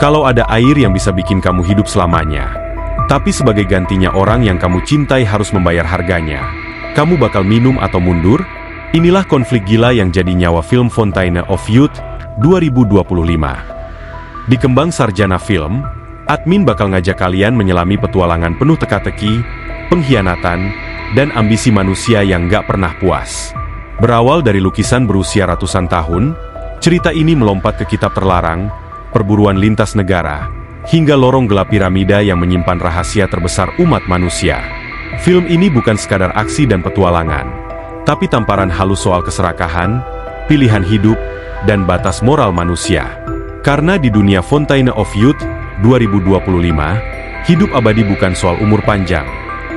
Kalau ada air yang bisa bikin kamu hidup selamanya, tapi sebagai gantinya orang yang kamu cintai harus membayar harganya, kamu bakal minum atau mundur? Inilah konflik gila yang jadi nyawa film Fountain of Youth 2025. Di Kembang Sarjana Film, admin bakal ngajak kalian menyelami petualangan penuh teka-teki, pengkhianatan, dan ambisi manusia yang gak pernah puas. Berawal dari lukisan berusia ratusan tahun, cerita ini melompat ke kitab terlarang, perburuan lintas negara, hingga lorong gelap piramida yang menyimpan rahasia terbesar umat manusia. Film ini bukan sekadar aksi dan petualangan, tapi tamparan halus soal keserakahan, pilihan hidup, dan batas moral manusia. Karena di dunia Fountain of Youth 2025, hidup abadi bukan soal umur panjang,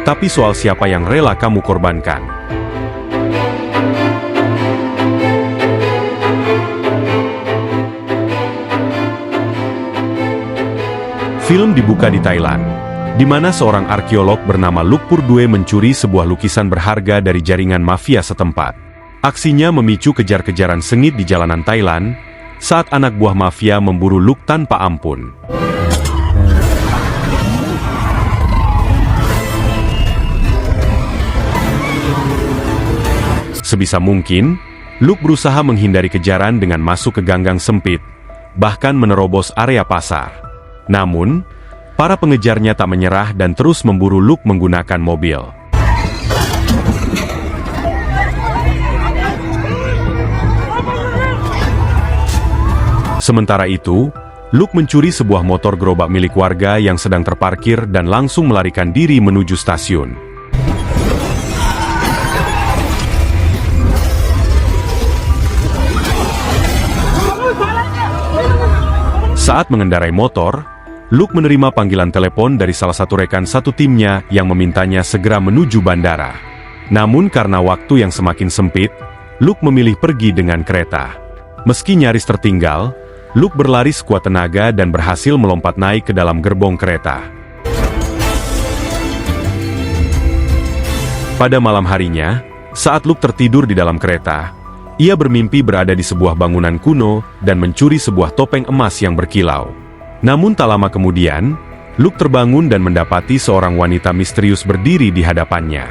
tapi soal siapa yang rela kamu korbankan. Film dibuka di Thailand, di mana seorang arkeolog bernama Luc Purdue mencuri sebuah lukisan berharga dari jaringan mafia setempat. Aksinya memicu kejar-kejaran sengit di jalanan Thailand, saat anak buah mafia memburu Luc tanpa ampun. Sebisa mungkin, Luc berusaha menghindari kejaran dengan masuk ke ganggang sempit, bahkan menerobos area pasar. Namun, para pengejarnya tak menyerah dan terus memburu Luc menggunakan mobil. Sementara itu, Luc mencuri sebuah motor gerobak milik warga yang sedang terparkir dan langsung melarikan diri menuju stasiun. Saat mengendarai motor, Luc menerima panggilan telepon dari salah satu rekan satu timnya yang memintanya segera menuju bandara. Namun karena waktu yang semakin sempit, Luc memilih pergi dengan kereta. Meski nyaris tertinggal, Luc berlari sekuat tenaga dan berhasil melompat naik ke dalam gerbong kereta. Pada malam harinya, saat Luc tertidur di dalam kereta, ia bermimpi berada di sebuah bangunan kuno dan mencuri sebuah topeng emas yang berkilau. Namun tak lama kemudian, Luc terbangun dan mendapati seorang wanita misterius berdiri di hadapannya.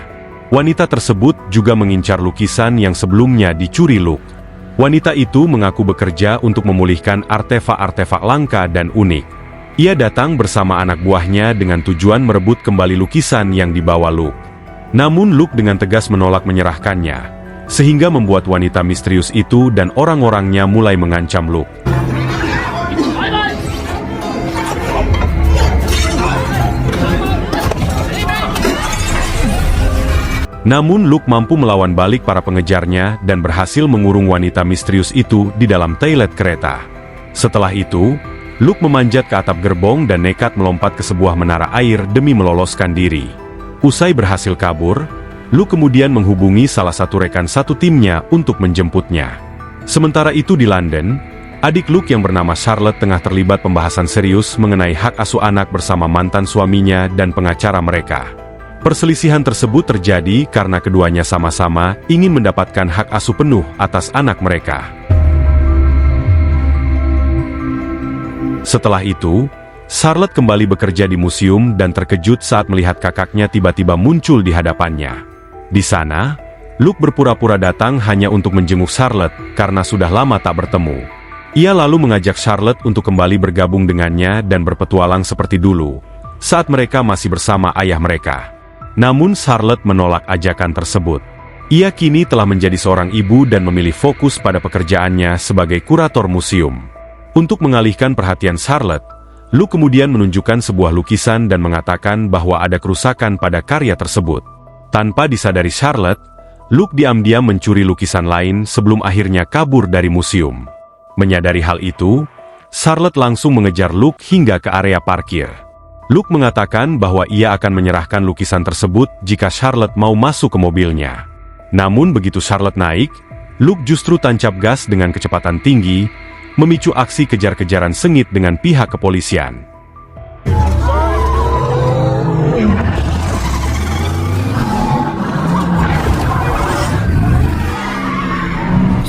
Wanita tersebut juga mengincar lukisan yang sebelumnya dicuri Luc. Wanita itu mengaku bekerja untuk memulihkan artefak-artefak langka dan unik. Ia datang bersama anak buahnya dengan tujuan merebut kembali lukisan yang dibawa Luc. Namun Luc dengan tegas menolak menyerahkannya, sehingga membuat wanita misterius itu dan orang-orangnya mulai mengancam Luc. Namun Luc mampu melawan balik para pengejarnya dan berhasil mengurung wanita misterius itu di dalam toilet kereta. Setelah itu, Luc memanjat ke atap gerbong dan nekat melompat ke sebuah menara air demi meloloskan diri. Usai berhasil kabur, Luc kemudian menghubungi salah satu rekan satu timnya untuk menjemputnya. Sementara itu di London, adik Luc yang bernama Charlotte tengah terlibat pembahasan serius mengenai hak asuh anak bersama mantan suaminya dan pengacara mereka. Perselisihan tersebut terjadi karena keduanya sama-sama ingin mendapatkan hak asuh penuh atas anak mereka. Setelah itu, Charlotte kembali bekerja di museum dan terkejut saat melihat kakaknya tiba-tiba muncul di hadapannya. Di sana, Luc berpura-pura datang hanya untuk menjenguk Charlotte karena sudah lama tak bertemu. Ia lalu mengajak Charlotte untuk kembali bergabung dengannya dan berpetualang seperti dulu, saat mereka masih bersama ayah mereka. Namun Charlotte menolak ajakan tersebut. Ia kini telah menjadi seorang ibu dan memilih fokus pada pekerjaannya sebagai kurator museum. Untuk mengalihkan perhatian Charlotte, Luc kemudian menunjukkan sebuah lukisan dan mengatakan bahwa ada kerusakan pada karya tersebut. Tanpa disadari Charlotte, Luc diam-diam mencuri lukisan lain sebelum akhirnya kabur dari museum. Menyadari hal itu, Charlotte langsung mengejar Luc hingga ke area parkir. Luc mengatakan bahwa ia akan menyerahkan lukisan tersebut jika Charlotte mau masuk ke mobilnya. Namun begitu Charlotte naik, Luc justru tancap gas dengan kecepatan tinggi, memicu aksi kejar-kejaran sengit dengan pihak kepolisian.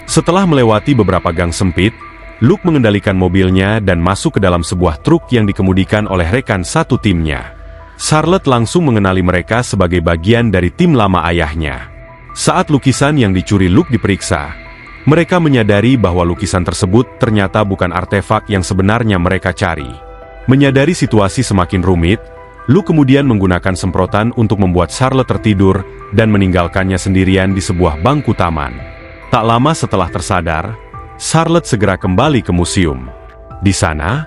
Setelah melewati beberapa gang sempit, Luke mengendalikan mobilnya dan masuk ke dalam sebuah truk yang dikemudikan oleh rekan satu timnya. Charlotte langsung mengenali mereka sebagai bagian dari tim lama ayahnya. Saat lukisan yang dicuri Luke diperiksa, mereka menyadari bahwa lukisan tersebut ternyata bukan artefak yang sebenarnya mereka cari. Menyadari situasi semakin rumit, Luke kemudian menggunakan semprotan untuk membuat Charlotte tertidur dan meninggalkannya sendirian di sebuah bangku taman. Tak lama setelah tersadar, Charlotte segera kembali ke museum. Di sana,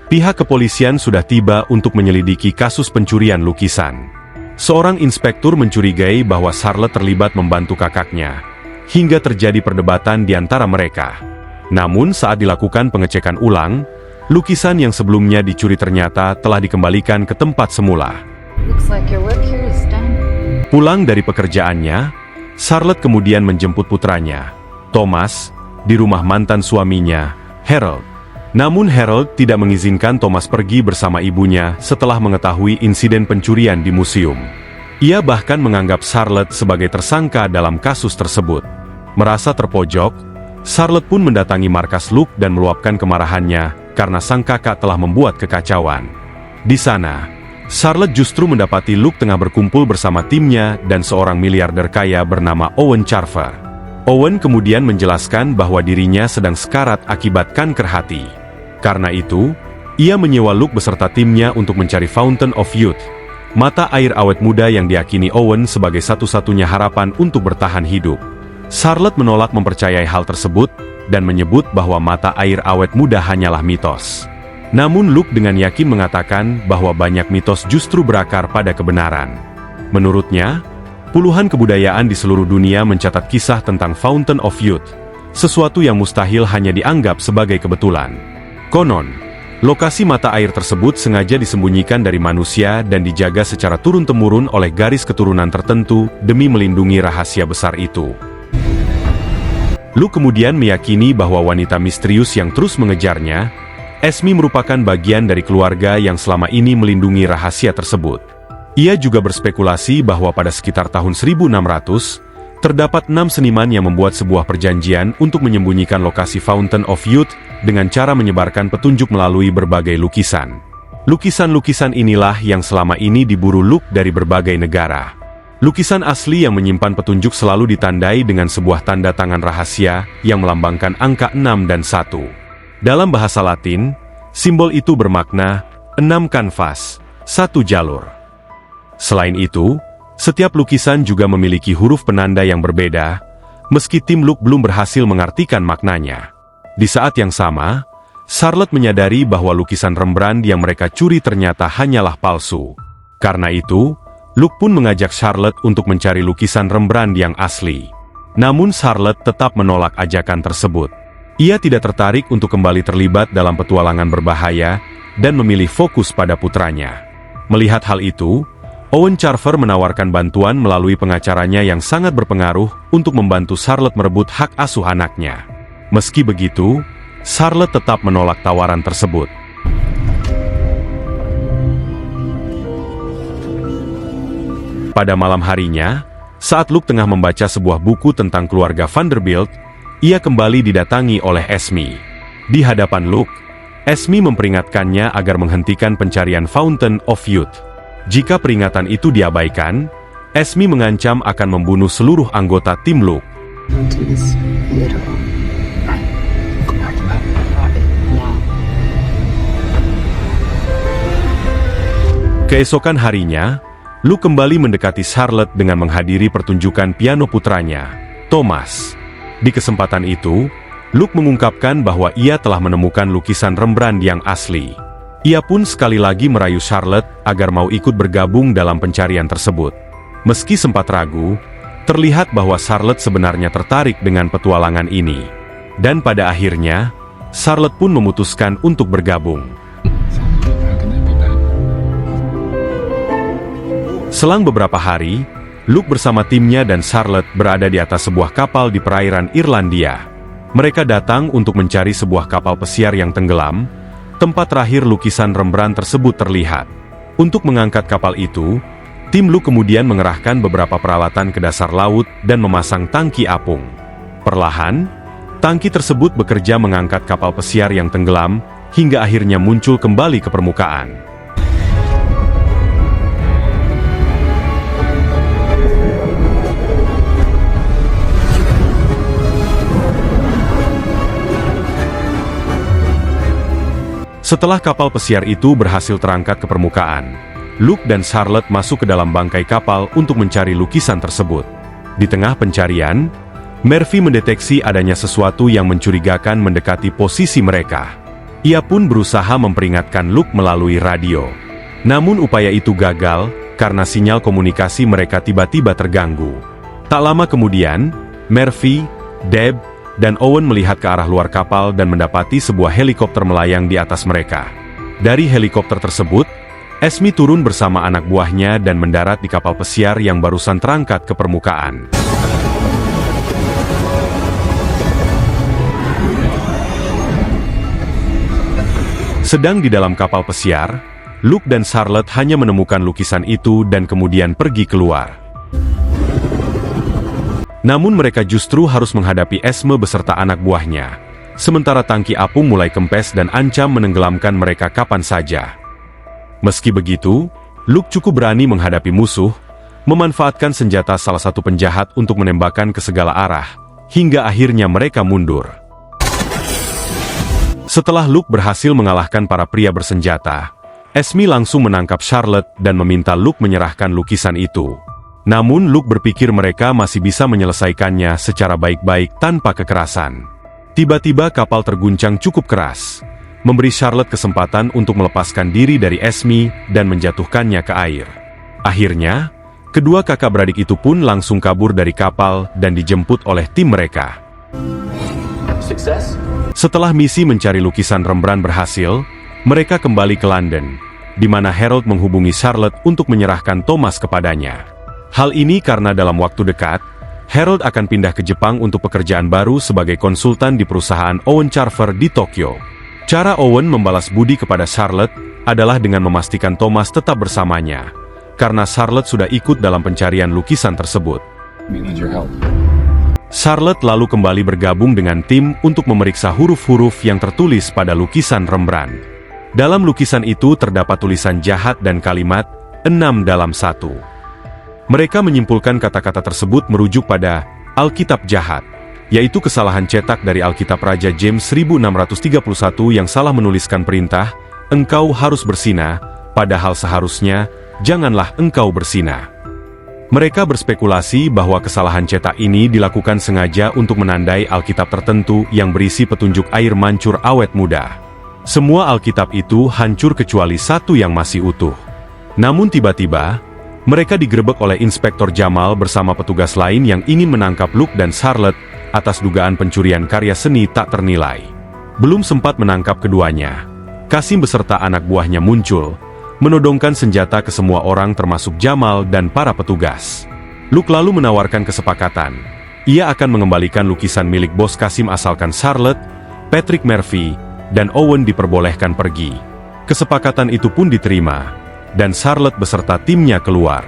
pihak kepolisian sudah tiba untuk menyelidiki kasus pencurian lukisan. Seorang inspektur mencurigai bahwa Charlotte terlibat membantu kakaknya, hingga terjadi perdebatan di antara mereka. Namun saat dilakukan pengecekan ulang, lukisan yang sebelumnya dicuri ternyata telah dikembalikan ke tempat semula. Pulang dari pekerjaannya, Charlotte kemudian menjemput putranya, Thomas, di rumah mantan suaminya, Harold. Namun Harold tidak mengizinkan Thomas pergi bersama ibunya setelah mengetahui insiden pencurian di museum. Ia bahkan menganggap Charlotte sebagai tersangka dalam kasus tersebut. Merasa terpojok, Charlotte pun mendatangi markas Luke dan meluapkan kemarahannya karena sang kakak telah membuat kekacauan. Di sana, Charlotte justru mendapati Luke tengah berkumpul bersama timnya dan seorang miliarder kaya bernama Owen Carver. Owen kemudian menjelaskan bahwa dirinya sedang sekarat akibat kanker hati. Karena itu, ia menyewa Luke beserta timnya untuk mencari Fountain of Youth, mata air awet muda yang diyakini Owen sebagai satu-satunya harapan untuk bertahan hidup. Charlotte menolak mempercayai hal tersebut dan menyebut bahwa mata air awet muda hanyalah mitos. Namun Luke dengan yakin mengatakan bahwa banyak mitos justru berakar pada kebenaran. Menurutnya, puluhan kebudayaan di seluruh dunia mencatat kisah tentang Fountain of Youth, sesuatu yang mustahil hanya dianggap sebagai kebetulan. Konon, lokasi mata air tersebut sengaja disembunyikan dari manusia dan dijaga secara turun-temurun oleh garis keturunan tertentu demi melindungi rahasia besar itu. Luke kemudian meyakini bahwa wanita misterius yang terus mengejarnya, Esme, merupakan bagian dari keluarga yang selama ini melindungi rahasia tersebut. Ia juga berspekulasi bahwa pada sekitar tahun 1600, terdapat 6 seniman yang membuat sebuah perjanjian untuk menyembunyikan lokasi Fountain of Youth dengan cara menyebarkan petunjuk melalui berbagai lukisan. Lukisan-lukisan inilah yang selama ini diburu Luke dari berbagai negara. Lukisan asli yang menyimpan petunjuk selalu ditandai dengan sebuah tanda tangan rahasia yang melambangkan angka 6 dan 1. Dalam bahasa Latin, simbol itu bermakna 6 kanvas, 1 jalur. Selain itu, setiap lukisan juga memiliki huruf penanda yang berbeda, meski tim Luke belum berhasil mengartikan maknanya. Di saat yang sama, Charlotte menyadari bahwa lukisan Rembrandt yang mereka curi ternyata hanyalah palsu. Karena itu, Luke pun mengajak Charlotte untuk mencari lukisan Rembrandt yang asli. Namun Charlotte tetap menolak ajakan tersebut. Ia tidak tertarik untuk kembali terlibat dalam petualangan berbahaya dan memilih fokus pada putranya. Melihat hal itu, Owen Carver menawarkan bantuan melalui pengacaranya yang sangat berpengaruh untuk membantu Charlotte merebut hak asuh anaknya. Meski begitu, Charlotte tetap menolak tawaran tersebut. Pada malam harinya, saat Luke tengah membaca sebuah buku tentang keluarga Vanderbilt, ia kembali didatangi oleh Esme. Di hadapan Luke, Esme memperingatkannya agar menghentikan pencarian Fountain of Youth. Jika peringatan itu diabaikan, Esme mengancam akan membunuh seluruh anggota tim Luke. Keesokan harinya, Luke kembali mendekati Charlotte dengan menghadiri pertunjukan piano putranya, Thomas. Di kesempatan itu, Luke mengungkapkan bahwa ia telah menemukan lukisan Rembrandt yang asli. Ia pun sekali lagi merayu Charlotte agar mau ikut bergabung dalam pencarian tersebut. Meski sempat ragu, terlihat bahwa Charlotte sebenarnya tertarik dengan petualangan ini. Dan pada akhirnya, Charlotte pun memutuskan untuk bergabung. Selang beberapa hari, Luke bersama timnya dan Charlotte berada di atas sebuah kapal di perairan Irlandia. Mereka datang untuk mencari sebuah kapal pesiar yang tenggelam, tempat terakhir lukisan Rembrandt tersebut terlihat. Untuk mengangkat kapal itu, tim Luke kemudian mengerahkan beberapa peralatan ke dasar laut dan memasang tangki apung. Perlahan, Tangki tersebut bekerja mengangkat kapal pesiar yang tenggelam, hingga akhirnya muncul kembali ke permukaan. Setelah kapal pesiar itu berhasil terangkat ke permukaan, Luke dan Charlotte masuk ke dalam bangkai kapal untuk mencari lukisan tersebut. Di tengah pencarian, Murphy mendeteksi adanya sesuatu yang mencurigakan mendekati posisi mereka. Ia pun berusaha memperingatkan Luke melalui radio. Namun upaya itu gagal, karena sinyal komunikasi mereka tiba-tiba terganggu. Tak lama kemudian, Murphy, Deb, dan Owen melihat ke arah luar kapal dan mendapati sebuah helikopter melayang di atas mereka. Dari helikopter tersebut, Esme turun bersama anak buahnya dan mendarat di kapal pesiar yang barusan terangkat ke permukaan. Sedang di dalam kapal pesiar, Luke dan Charlotte hanya menemukan lukisan itu dan kemudian pergi keluar. Namun mereka justru harus menghadapi Esme beserta anak buahnya, sementara tangki apung mulai kempes dan ancam menenggelamkan mereka kapan saja. Meski begitu, Luke cukup berani menghadapi musuh, memanfaatkan senjata salah satu penjahat untuk menembakkan ke segala arah, hingga akhirnya mereka mundur. Setelah Luke berhasil mengalahkan para pria bersenjata, Esme langsung menangkap Charlotte dan meminta Luke menyerahkan lukisan itu. Namun Luke berpikir mereka masih bisa menyelesaikannya secara baik-baik tanpa kekerasan. Tiba-tiba kapal terguncang cukup keras, memberi Charlotte kesempatan untuk melepaskan diri dari Esme dan menjatuhkannya ke air. Akhirnya, kedua kakak beradik itu pun langsung kabur dari kapal dan dijemput oleh tim mereka. Sukses? Setelah misi mencari lukisan Rembrandt berhasil, mereka kembali ke London, di mana Harold menghubungi Charlotte untuk menyerahkan Thomas kepadanya. Hal ini karena dalam waktu dekat, Harold akan pindah ke Jepang untuk pekerjaan baru sebagai konsultan di perusahaan Owen Carver di Tokyo. Cara Owen membalas budi kepada Charlotte adalah dengan memastikan Thomas tetap bersamanya, karena Charlotte sudah ikut dalam pencarian lukisan tersebut. Charlotte lalu kembali bergabung dengan tim untuk memeriksa huruf-huruf yang tertulis pada lukisan Rembrandt. Dalam lukisan itu terdapat tulisan jahat dan kalimat 6 dalam 1. Mereka menyimpulkan kata-kata tersebut merujuk pada Alkitab jahat, yaitu kesalahan cetak dari Alkitab Raja James 1631 yang salah menuliskan perintah, "Engkau harus bersinah," padahal seharusnya, "Janganlah engkau bersinah." Mereka berspekulasi bahwa kesalahan cetak ini dilakukan sengaja untuk menandai Alkitab tertentu yang berisi petunjuk air mancur awet muda. Semua Alkitab itu hancur kecuali satu yang masih utuh. Namun tiba-tiba, mereka digerebek oleh Inspektur Jamal bersama petugas lain yang ingin menangkap Luke dan Charlotte atas dugaan pencurian karya seni tak ternilai. Belum sempat menangkap keduanya, Kasim beserta anak buahnya muncul, menodongkan senjata ke semua orang termasuk Jamal dan para petugas. Luke lalu menawarkan kesepakatan. Ia akan mengembalikan lukisan milik bos Kasim asalkan Charlotte, Patrick Murphy, dan Owen diperbolehkan pergi. Kesepakatan itu pun diterima, dan Charlotte beserta timnya keluar.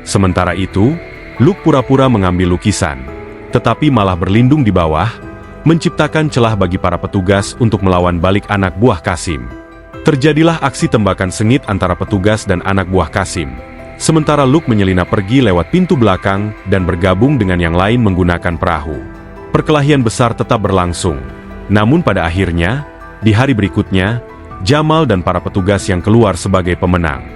Sementara itu, Luke pura-pura mengambil lukisan, tetapi malah berlindung di bawah, menciptakan celah bagi para petugas untuk melawan balik anak buah Kasim. Terjadilah aksi tembakan sengit antara petugas dan anak buah Kasim. Sementara Luke menyelinap pergi lewat pintu belakang dan bergabung dengan yang lain menggunakan perahu. Perkelahian besar tetap berlangsung. Namun pada akhirnya, di hari berikutnya, Jamal dan para petugas yang keluar sebagai pemenang.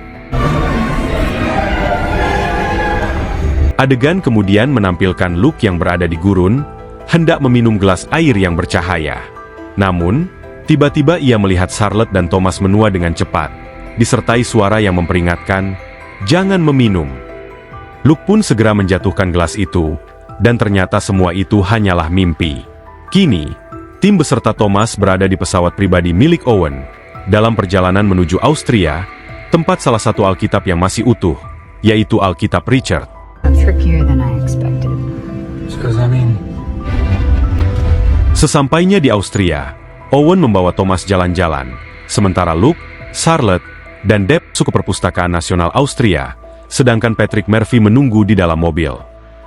Adegan kemudian menampilkan Luke yang berada di gurun, hendak meminum gelas air yang bercahaya. Namun, tiba-tiba ia melihat Charlotte dan Thomas menua dengan cepat, disertai suara yang memperingatkan, "Jangan meminum." Luke pun segera menjatuhkan gelas itu, dan ternyata semua itu hanyalah mimpi. Kini, tim beserta Thomas berada di pesawat pribadi milik Owen, dalam perjalanan menuju Austria, tempat salah satu Alkitab yang masih utuh, yaitu Alkitab Richard. Sesampainya di Austria, Owen membawa Thomas jalan-jalan, sementara Luke, Charlotte, dan Deb masuk ke Perpustakaan Nasional Austria, sedangkan Patrick Murphy menunggu di dalam mobil.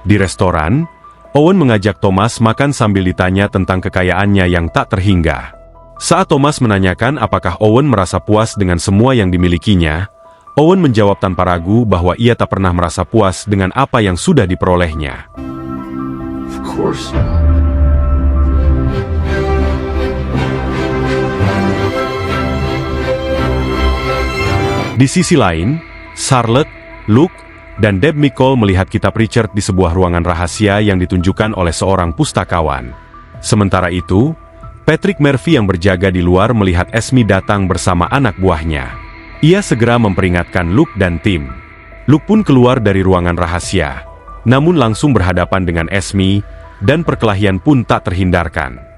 Di restoran, Owen mengajak Thomas makan sambil ditanya tentang kekayaannya yang tak terhingga. Saat Thomas menanyakan apakah Owen merasa puas dengan semua yang dimilikinya, Owen menjawab tanpa ragu bahwa ia tak pernah merasa puas dengan apa yang sudah diperolehnya. Of course not. Di sisi lain, Charlotte, Luke, dan Deb Mickle melihat kitab Richard di sebuah ruangan rahasia yang ditunjukkan oleh seorang pustakawan. Sementara itu, Patrick Murphy yang berjaga di luar melihat Esme datang bersama anak buahnya. Ia segera memperingatkan Luke dan Tim. Luke pun keluar dari ruangan rahasia, namun langsung berhadapan dengan Esme, dan perkelahian pun tak terhindarkan.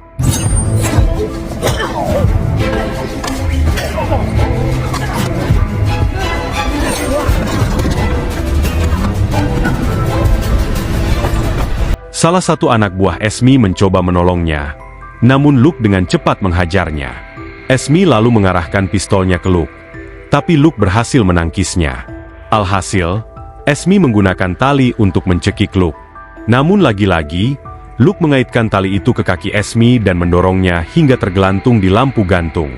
Salah satu anak buah Esme mencoba menolongnya, namun Luke dengan cepat menghajarnya. Esme lalu mengarahkan pistolnya ke Luke, tapi Luke berhasil menangkisnya. Alhasil, Esme menggunakan tali untuk mencekik Luke. Namun lagi-lagi, Luke mengaitkan tali itu ke kaki Esme dan mendorongnya hingga tergelantung di lampu gantung.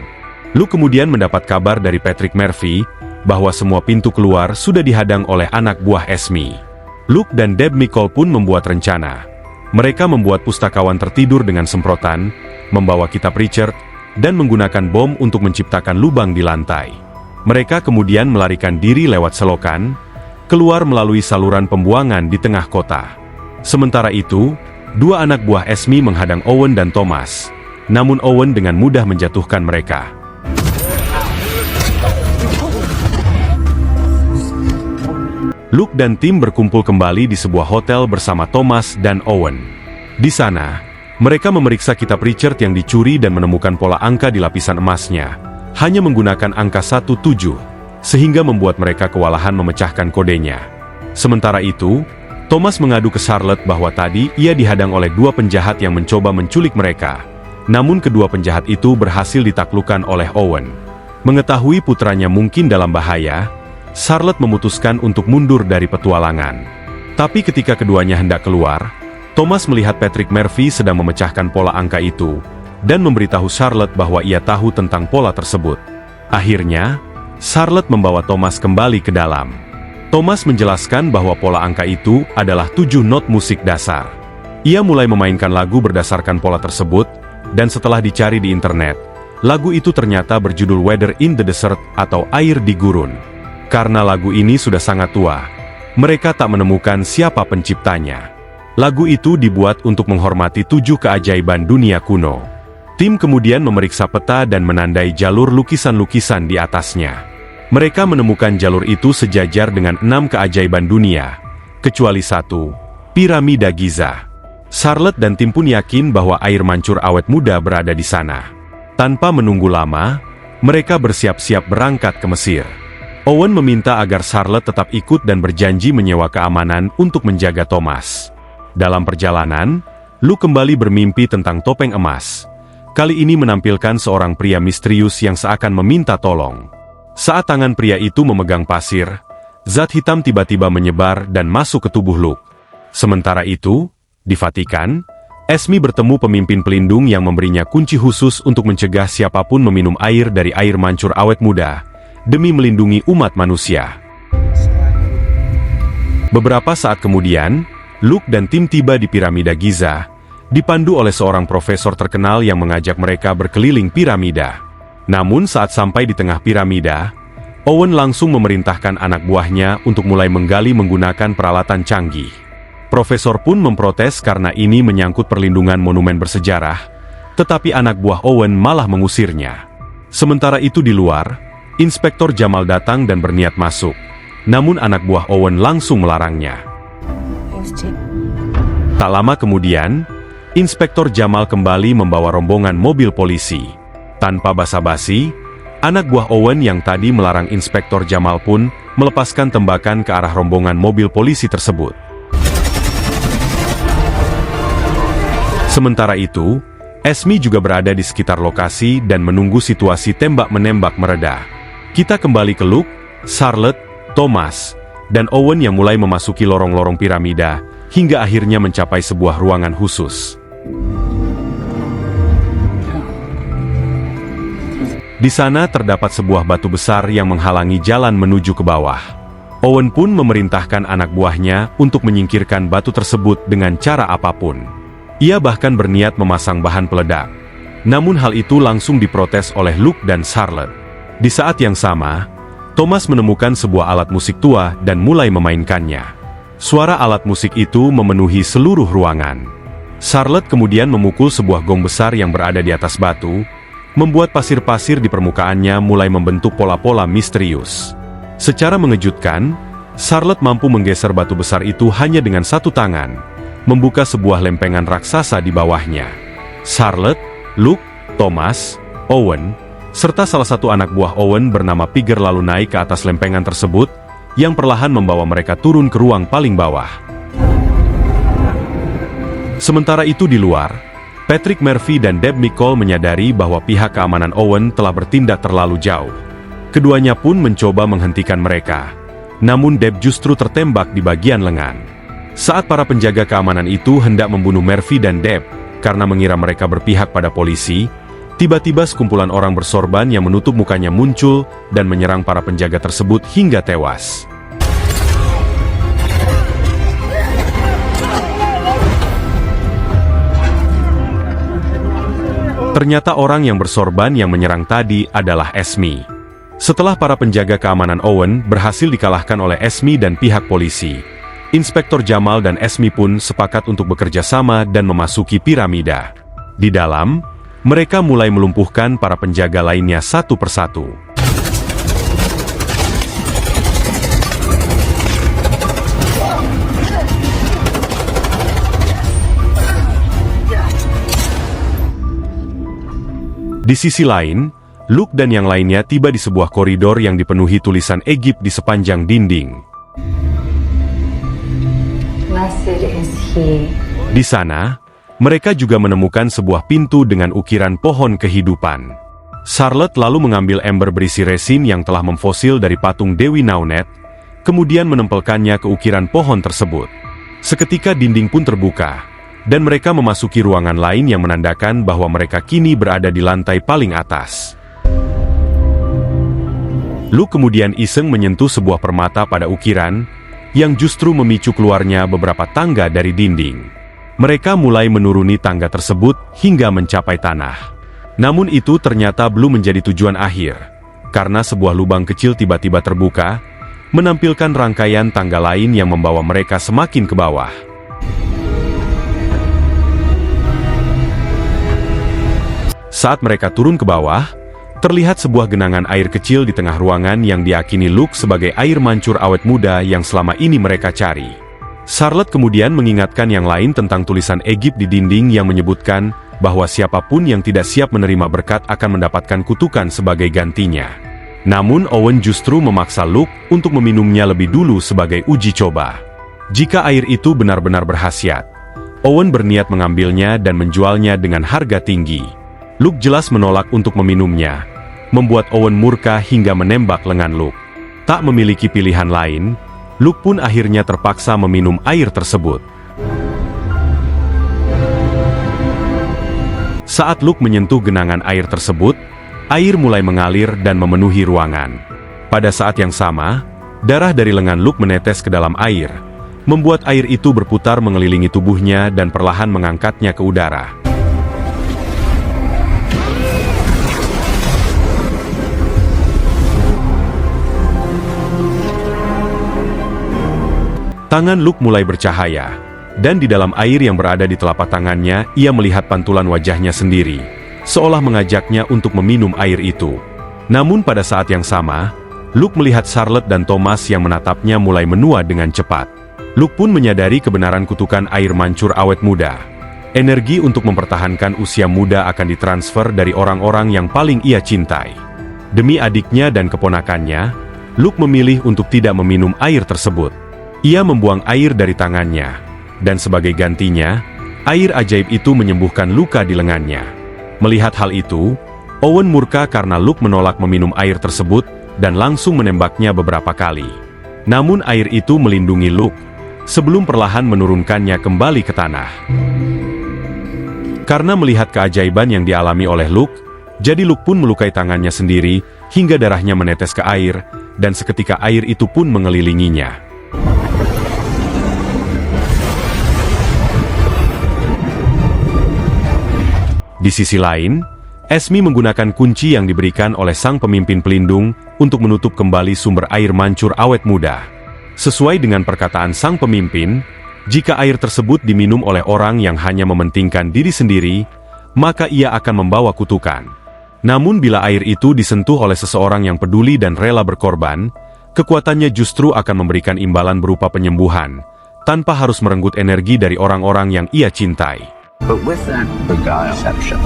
Luke kemudian mendapat kabar dari Patrick Murphy bahwa semua pintu keluar sudah dihadang oleh anak buah Esme. Luke dan Deb Mickle pun membuat rencana. Mereka membuat pustakawan tertidur dengan semprotan, membawa kitab Richard, dan menggunakan bom untuk menciptakan lubang di lantai. Mereka kemudian melarikan diri lewat selokan, keluar melalui saluran pembuangan di tengah kota. Sementara itu, dua anak buah Esme menghadang Owen dan Thomas, namun Owen dengan mudah menjatuhkan mereka. Luke dan Tim berkumpul kembali di sebuah hotel bersama Thomas dan Owen. Di sana, mereka memeriksa kitab Richard yang dicuri dan menemukan pola angka di lapisan emasnya, hanya menggunakan angka 17, sehingga membuat mereka kewalahan memecahkan kodenya. Sementara itu, Thomas mengadu ke Charlotte bahwa tadi ia dihadang oleh dua penjahat yang mencoba menculik mereka. Namun kedua penjahat itu berhasil ditaklukkan oleh Owen. Mengetahui putranya mungkin dalam bahaya, Charlotte memutuskan untuk mundur dari petualangan. Tapi ketika keduanya hendak keluar, Thomas melihat Patrick Murphy sedang memecahkan pola angka itu, dan memberitahu Charlotte bahwa ia tahu tentang pola tersebut. Akhirnya, Charlotte membawa Thomas kembali ke dalam. Thomas menjelaskan bahwa pola angka itu adalah 7 not musik dasar. Ia mulai memainkan lagu berdasarkan pola tersebut, dan setelah dicari di internet, lagu itu ternyata berjudul Weather in the Desert atau Air di Gurun. Karena lagu ini sudah sangat tua, mereka tak menemukan siapa penciptanya. Lagu itu dibuat untuk menghormati 7 keajaiban dunia kuno. Tim kemudian memeriksa peta dan menandai jalur lukisan-lukisan di atasnya. Mereka menemukan jalur itu sejajar dengan 6 keajaiban dunia, kecuali 1, Piramida Giza. Charlotte dan tim pun yakin bahwa air mancur awet muda berada di sana. Tanpa menunggu lama, mereka bersiap-siap berangkat ke Mesir. Owen meminta agar Charlotte tetap ikut dan berjanji menyewa keamanan untuk menjaga Thomas. Dalam perjalanan, Luke kembali bermimpi tentang topeng emas. Kali ini menampilkan seorang pria misterius yang seakan meminta tolong. Saat tangan pria itu memegang pasir, zat hitam tiba-tiba menyebar dan masuk ke tubuh Luke. Sementara itu, di Vatikan, Esme bertemu pemimpin pelindung yang memberinya kunci khusus untuk mencegah siapapun meminum air dari air mancur awet muda, demi melindungi umat manusia. Beberapa saat kemudian, Luke dan tim tiba di Piramida Giza, dipandu oleh seorang profesor terkenal yang mengajak mereka berkeliling piramida. Namun saat sampai di tengah piramida, Owen langsung memerintahkan anak buahnya untuk mulai menggali menggunakan peralatan canggih. Profesor pun memprotes karena ini menyangkut perlindungan monumen bersejarah, tetapi anak buah Owen malah mengusirnya. Sementara itu di luar, Inspektur Jamal datang dan berniat masuk, namun anak buah Owen langsung melarangnya. Tak lama kemudian, Inspektur Jamal kembali membawa rombongan mobil polisi. Tanpa basa-basi, anak buah Owen yang tadi melarang Inspektur Jamal pun melepaskan tembakan ke arah rombongan mobil polisi tersebut. Sementara itu, Esme juga berada di sekitar lokasi dan menunggu situasi tembak-menembak mereda. Kita kembali ke Luke, Charlotte, Thomas, dan Owen yang mulai memasuki lorong-lorong piramida hingga akhirnya mencapai sebuah ruangan khusus. Di sana terdapat sebuah batu besar yang menghalangi jalan menuju ke bawah. Owen pun memerintahkan anak buahnya untuk menyingkirkan batu tersebut dengan cara apapun. Ia bahkan berniat memasang bahan peledak. Namun hal itu langsung diprotes oleh Luke dan Charlotte. Di saat yang sama, Thomas menemukan sebuah alat musik tua dan mulai memainkannya. Suara alat musik itu memenuhi seluruh ruangan. Charlotte kemudian memukul sebuah gong besar yang berada di atas batu, membuat pasir-pasir di permukaannya mulai membentuk pola-pola misterius. Secara mengejutkan, Charlotte mampu menggeser batu besar itu hanya dengan satu tangan, membuka sebuah lempengan raksasa di bawahnya. Charlotte, Luke, Thomas, Owen, serta salah satu anak buah Owen bernama Pigger lalu naik ke atas lempengan tersebut, yang perlahan membawa mereka turun ke ruang paling bawah. Sementara itu di luar, Patrick Murphy dan Deb Nicole menyadari bahwa pihak keamanan Owen telah bertindak terlalu jauh. Keduanya pun mencoba menghentikan mereka. Namun Deb justru tertembak di bagian lengan. Saat para penjaga keamanan itu hendak membunuh Murphy dan Deb, karena mengira mereka berpihak pada polisi, tiba-tiba sekumpulan orang bersorban yang menutup mukanya muncul dan menyerang para penjaga tersebut hingga tewas. Ternyata orang yang bersorban yang menyerang tadi adalah Esme. Setelah para penjaga keamanan Owen berhasil dikalahkan oleh Esme dan pihak polisi, Inspektur Jamal dan Esme pun sepakat untuk bekerja sama dan memasuki piramida. Di dalam, mereka mulai melumpuhkan para penjaga lainnya satu persatu. Di sisi lain, Luke dan yang lainnya tiba di sebuah koridor yang dipenuhi tulisan Egypt di sepanjang dinding. Blessed is he. Di sana, mereka juga menemukan sebuah pintu dengan ukiran pohon kehidupan. Charlotte lalu mengambil ember berisi resin yang telah memfosil dari patung Dewi Naunet, kemudian menempelkannya ke ukiran pohon tersebut. Seketika dinding pun terbuka, dan mereka memasuki ruangan lain yang menandakan bahwa mereka kini berada di lantai paling atas. Luke kemudian iseng menyentuh sebuah permata pada ukiran, yang justru memicu keluarnya beberapa tangga dari dinding. Mereka mulai menuruni tangga tersebut hingga mencapai tanah. Namun itu ternyata belum menjadi tujuan akhir, karena sebuah lubang kecil tiba-tiba terbuka, menampilkan rangkaian tangga lain yang membawa mereka semakin ke bawah. Saat mereka turun ke bawah, terlihat sebuah genangan air kecil di tengah ruangan yang diyakini Luke sebagai air mancur awet muda yang selama ini mereka cari. Charlotte kemudian mengingatkan yang lain tentang tulisan Egypt di dinding yang menyebutkan bahwa siapapun yang tidak siap menerima berkat akan mendapatkan kutukan sebagai gantinya. Namun Owen justru memaksa Luke untuk meminumnya lebih dulu sebagai uji coba. Jika air itu benar-benar berkhasiat, Owen berniat mengambilnya dan menjualnya dengan harga tinggi. Luke jelas menolak untuk meminumnya, membuat Owen murka hingga menembak lengan Luke. Tak memiliki pilihan lain, Luke pun akhirnya terpaksa meminum air tersebut. Saat Luke menyentuh genangan air tersebut, air mulai mengalir dan memenuhi ruangan. Pada saat yang sama, darah dari lengan Luke menetes ke dalam air, membuat air itu berputar mengelilingi tubuhnya dan perlahan mengangkatnya ke udara. Tangan Luke mulai bercahaya, dan di dalam air yang berada di telapak tangannya, ia melihat pantulan wajahnya sendiri, seolah mengajaknya untuk meminum air itu. Namun pada saat yang sama, Luke melihat Charlotte dan Thomas yang menatapnya mulai menua dengan cepat. Luke pun menyadari kebenaran kutukan air mancur awet muda. Energi untuk mempertahankan usia muda akan ditransfer dari orang-orang yang paling ia cintai. Demi adiknya dan keponakannya, Luke memilih untuk tidak meminum air tersebut. Ia membuang air dari tangannya, dan sebagai gantinya, air ajaib itu menyembuhkan luka di lengannya. Melihat hal itu, Owen murka karena Luke menolak meminum air tersebut dan langsung menembaknya beberapa kali. Namun air itu melindungi Luke, sebelum perlahan menurunkannya kembali ke tanah. Karena melihat keajaiban yang dialami oleh Luke, jadi Luke pun melukai tangannya sendiri, hingga darahnya menetes ke air, dan seketika air itu pun mengelilinginya. Di sisi lain, Esme menggunakan kunci yang diberikan oleh sang pemimpin pelindung untuk menutup kembali sumber air mancur awet muda. Sesuai dengan perkataan sang pemimpin, jika air tersebut diminum oleh orang yang hanya mementingkan diri sendiri, maka ia akan membawa kutukan. Namun bila air itu disentuh oleh seseorang yang peduli dan rela berkorban, kekuatannya justru akan memberikan imbalan berupa penyembuhan, tanpa harus merenggut energi dari orang-orang yang ia cintai. But with that beguileception.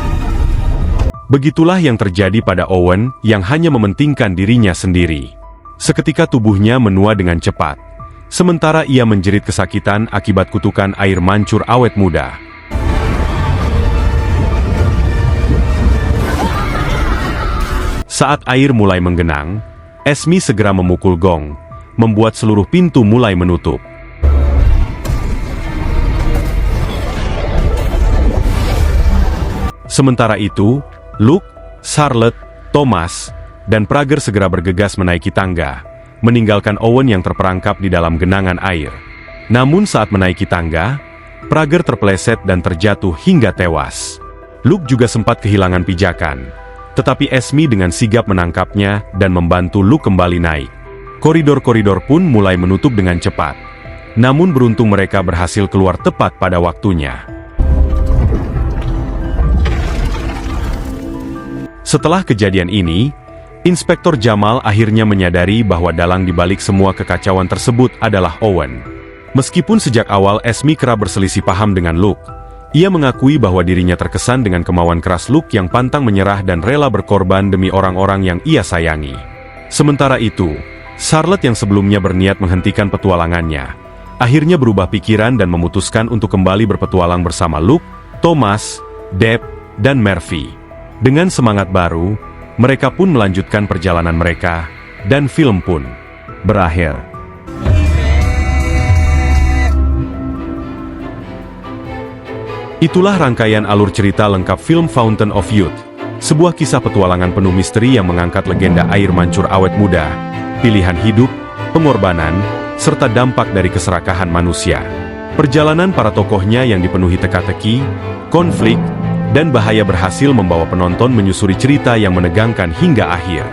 Begitulah yang terjadi pada Owen yang hanya mementingkan dirinya sendiri. Seketika tubuhnya menua dengan cepat, sementara ia menjerit kesakitan akibat kutukan air mancur awet muda. Saat air mulai menggenang, Esme segera memukul gong, membuat seluruh pintu mulai menutup. Sementara itu, Luke, Charlotte, Thomas, dan Prager segera bergegas menaiki tangga, meninggalkan Owen yang terperangkap di dalam genangan air. Namun saat menaiki tangga, Prager terpeleset dan terjatuh hingga tewas. Luke juga sempat kehilangan pijakan, tetapi Esme dengan sigap menangkapnya dan membantu Luke kembali naik. Koridor-koridor pun mulai menutup dengan cepat, namun beruntung mereka berhasil keluar tepat pada waktunya. Setelah kejadian ini, Inspektur Jamal akhirnya menyadari bahwa dalang dibalik semua kekacauan tersebut adalah Owen. Meskipun sejak awal Esme kerap berselisih paham dengan Luke, ia mengakui bahwa dirinya terkesan dengan kemauan keras Luke yang pantang menyerah dan rela berkorban demi orang-orang yang ia sayangi. Sementara itu, Charlotte yang sebelumnya berniat menghentikan petualangannya, akhirnya berubah pikiran dan memutuskan untuk kembali berpetualang bersama Luke, Thomas, Deb, dan Murphy. Dengan semangat baru, mereka pun melanjutkan perjalanan mereka, dan film pun berakhir. Itulah rangkaian alur cerita lengkap film Fountain of Youth, sebuah kisah petualangan penuh misteri yang mengangkat legenda air mancur awet muda, pilihan hidup, pengorbanan, serta dampak dari keserakahan manusia. Perjalanan para tokohnya yang dipenuhi teka-teki, konflik, dan bahaya berhasil membawa penonton menyusuri cerita yang menegangkan hingga akhir.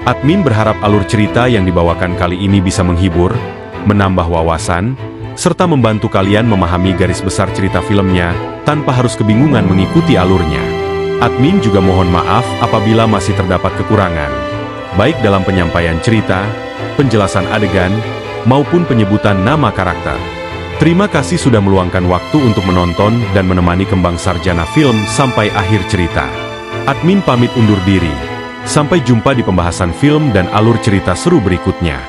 Admin berharap alur cerita yang dibawakan kali ini bisa menghibur, menambah wawasan, serta membantu kalian memahami garis besar cerita filmnya tanpa harus kebingungan mengikuti alurnya. Admin juga mohon maaf apabila masih terdapat kekurangan, baik dalam penyampaian cerita, penjelasan adegan, maupun penyebutan nama karakter. Terima kasih sudah meluangkan waktu untuk menonton dan menemani kembang sarjana film sampai akhir cerita. Admin pamit undur diri. Sampai jumpa di pembahasan film dan alur cerita seru berikutnya.